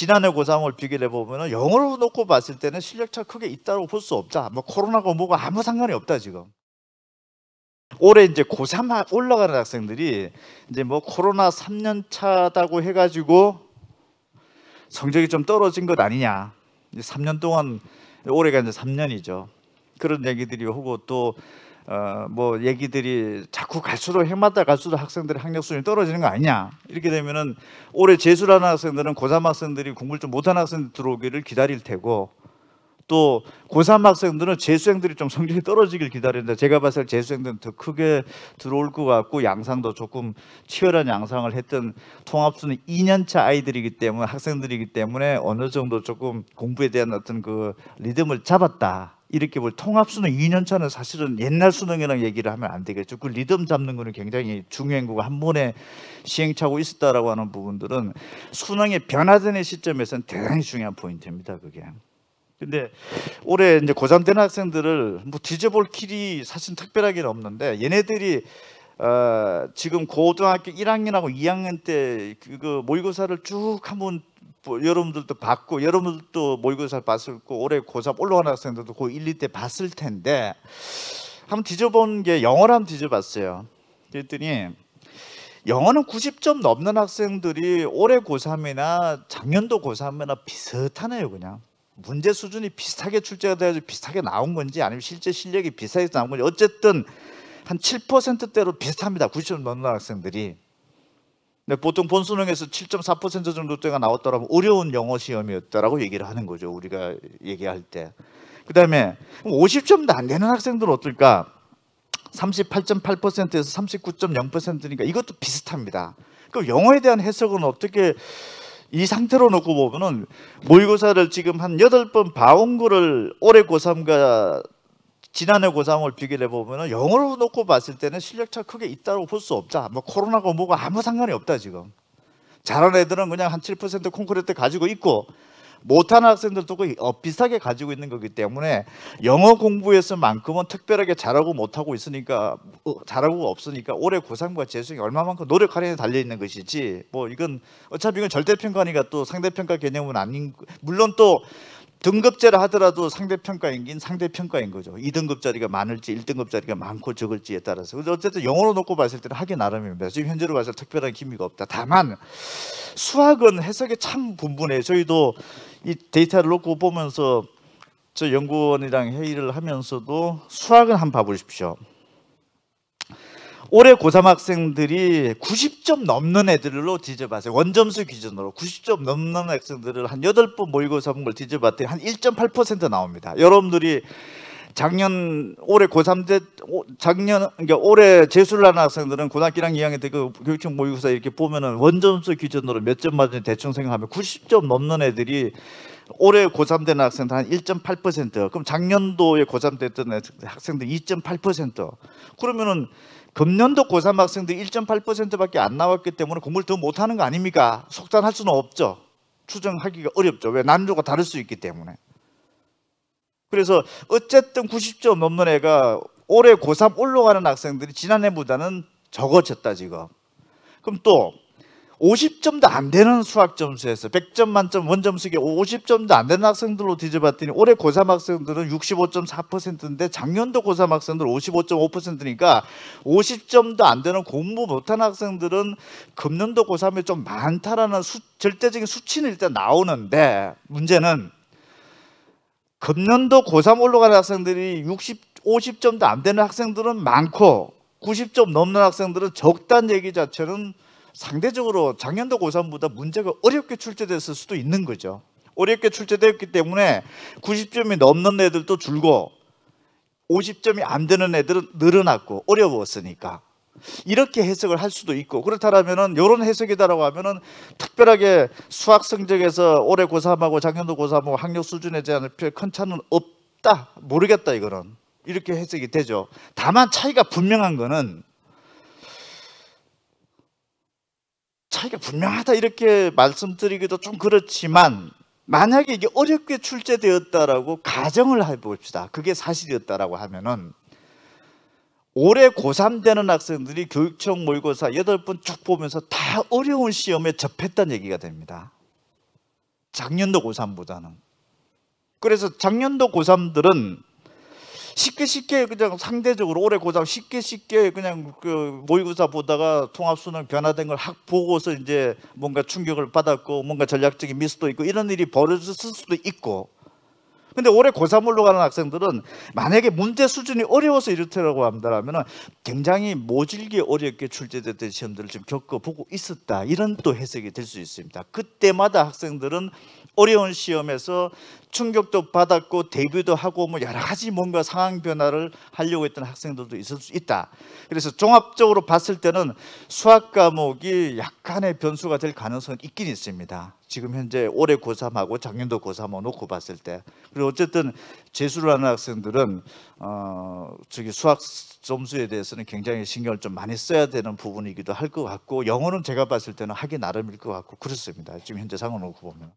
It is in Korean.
지난해 고3을 비교해 보면 영어로 놓고 봤을 때는 실력차 크게 있다고 볼 수 없다. 뭐 코로나가 뭐가 아무 상관이 없다 지금. 올해 이제 고3 올라가는 학생들이 이제 뭐 코로나 3년 차다고 해가지고 성적이 좀 떨어진 것 아니냐. 이제 3년 동안 올해가 이제 3년이죠. 그런 얘기들이 오고 또 뭐 얘기들이 자꾸 갈수록 해마다 갈수록 학생들의 학력 수준이 떨어지는 거 아니냐. 이렇게 되면은 올해 재수하는 학생들은 고3 학생들이 공부를 좀 못하는 학생들 들어오기를 기다릴 테고 또 고3 학생들은 재수생들이 좀 성적이 떨어지길 기다리는데 제가 봤을 때 재수생들은 더 크게 들어올 것 같고 양상도 조금 치열한 양상을 했던 통합수는 2년차 아이들이기 때문에 학생들이기 때문에 어느 정도 조금 공부에 대한 어떤 그 리듬을 잡았다. 이렇게 볼 통합수능 2년차는 사실은 옛날 수능이랑 얘기를 하면 안 되겠죠. 그 리듬 잡는 거는 굉장히 중요한 거고 한 번에 시행착오 있었다라고 하는 부분들은 수능의 변화되는 시점에서는 대단히 중요한 포인트입니다. 그게. 근데 올해 이제 고3 되는 학생들을 뭐 뒤져볼 길이 사실 특별하게는 없는데 얘네들이 지금 고등학교 1학년하고 2학년 때 그 모의고사를 쭉 한번 여러분들도 봤고 여러분들도 모의고사를 봤을 거고 올해 고3 올라가는 학생들도 고 1, 2 때 봤을 텐데 한번 뒤져본 게 영어를 한번 뒤져봤어요. 그랬더니 영어는 90점 넘는 학생들이 올해 고3이나 작년도 고3이나 비슷하네요. 그냥 문제 수준이 비슷하게 출제가 돼가지고 비슷하게 나온 건지 아니면 실제 실력이 비슷하게 나온 건지 어쨌든 한 7%대로 비슷합니다. 90점 넘는 학생들이. 근데 보통 본수능에서 7.4% 정도대가 나왔더라면 어려운 영어 시험이었다라고 얘기를 하는 거죠. 우리가 얘기할 때. 그 다음에 50점도 안 되는 학생들은 어떨까? 38.8%에서 39.0%니까 이것도 비슷합니다. 그럼 영어에 대한 해석은 어떻게 이 상태로 놓고 보면은 모의고사를 지금 한 8번 봐온 거를 올해 고3과 지난해 고3을 비교해 보면은 영어로 놓고 봤을 때는 실력차 크게 있다고 볼 수 없다. 뭐 코로나가 뭐가 아무 상관이 없다 지금. 잘하는 애들은 그냥 한 7% 콩쿠르트 가지고 있고 못하는 학생들도 거의 비슷하게 가지고 있는 거기 때문에 영어 공부에서만큼은 특별하게 잘하고 못하고 있으니까 잘하고 없으니까 올해 고3과 재수생이 얼마만큼 노력하느냐에 달려 있는 것이지 뭐 이건 어차피 이건 절대평가니까 또 상대평가 개념은 아닌 물론 또 등급제라 하더라도 상대평가인 상대평가인 거죠. 2등급짜리가 많을지 1등급짜리가 많고 적을지에 따라서. 그래서 어쨌든 영어로 놓고 봤을 때는 하기 나름입니다. 지금 현재로 봤을 때 특별한 기미가 없다. 다만 수학은 해석이 참 분분해요. 저희도 이 데이터를 놓고 보면서 저 연구원이랑 회의를 하면서도 수학은 한번 봐보십시오. 올해 고3 학생들이 90점 넘는 애들로 뒤져봤어요. 원점수 기준으로 90점 넘는 학생들을 한 8번 모의고사 본 걸 뒤져봤더니 한 1.8% 나옵니다. 여러분들이 올해 고3 때 그러니까 올해 재수를 하는 학생들은 고등학교 1학년 2학년 때 그 교육청 모의고사 이렇게 보면은 원점수 기준으로 몇 점 맞는지 대충 생각하면 90점 넘는 애들이 올해 고3 되는 학생들 한 1.8%. 그럼 작년도에 고3 됐던 학생들 2.8%. 그러면은 금년도 고3 학생들이 1.8%밖에 안 나왔기 때문에 공부를 더 못하는 거 아닙니까? 속단할 수는 없죠. 추정하기가 어렵죠. 왜? 난이도가 다를 수 있기 때문에. 그래서 어쨌든 90점 넘는 애가 올해 고3 올라가는 학생들이 지난해보다는 적어졌다 지금. 그럼 또 50점도 안 되는 수학 점수에서 100점 만점 원점수에 50점도 안 되는 학생들로 뒤져봤더니 올해 고3 학생들은 65.4%인데 작년도 고3 학생들 55.5%니까 50점도 안 되는 공부 못하는 학생들은 금년도 고3에 좀 많다라는 절대적인 수치는 일단 나오는데 문제는 금년도 고3 올라가는 학생들이 50점도 안 되는 학생들은 많고 90점 넘는 학생들은 적다는 얘기 자체는 상대적으로 작년도 고3보다 문제가 어렵게 출제됐을 수도 있는 거죠. 어렵게 출제됐기 때문에 90점이 넘는 애들도 줄고 50점이 안 되는 애들은 늘어났고 어려웠으니까 이렇게 해석을 할 수도 있고 그렇다면 이런 해석이다라고 하면은 특별하게 수학 성적에서 올해 고3하고 작년도 고3하고 학력 수준에 대한 큰 차는 없다 모르겠다 이거는 이렇게 해석이 되죠. 다만 차이가 분명한 거는 차이가 분명하다 이렇게 말씀드리기도 좀 그렇지만 만약에 이게 어렵게 출제되었다라고 가정을 해봅시다. 그게 사실이었다라고 하면은 올해 고3 되는 학생들이 교육청 모의고사 8번 쭉 보면서 다 어려운 시험에 접했다는 얘기가 됩니다. 작년도 고3보다는. 그래서 작년도 고3들은 쉽게 그냥 상대적으로 올해 고3 쉽게 그냥 그 모의고사 보다가 통합수능 변화된 걸 보고서 이제 뭔가 충격을 받았고 뭔가 전략적인 미스도 있고 이런 일이 벌어졌을 수도 있고, 근데 올해 고3으로 가는 학생들은 만약에 문제 수준이 어려워서 이렇다고 한다면 굉장히 모질게 어렵게 출제됐던 시험들을 좀 겪어보고 있었다, 이런 또 해석이 될 수 있습니다. 그때마다 학생들은 어려운 시험에서 충격도 받았고 데뷔도 하고 뭐 여러 가지 뭔가 상황 변화를 하려고 했던 학생들도 있을 수 있다. 그래서 종합적으로 봤을 때는 수학 과목이 약간의 변수가 될 가능성은 있긴 있습니다. 지금 현재 올해 고3하고 작년도 고3하고 놓고 봤을 때. 그리고 어쨌든 재수를 하는 학생들은 수학 점수에 대해서는 굉장히 신경을 좀 많이 써야 되는 부분이기도 할 것 같고, 영어는 제가 봤을 때는 하기 나름일 것 같고 그렇습니다. 지금 현재 상황을 놓고 보면.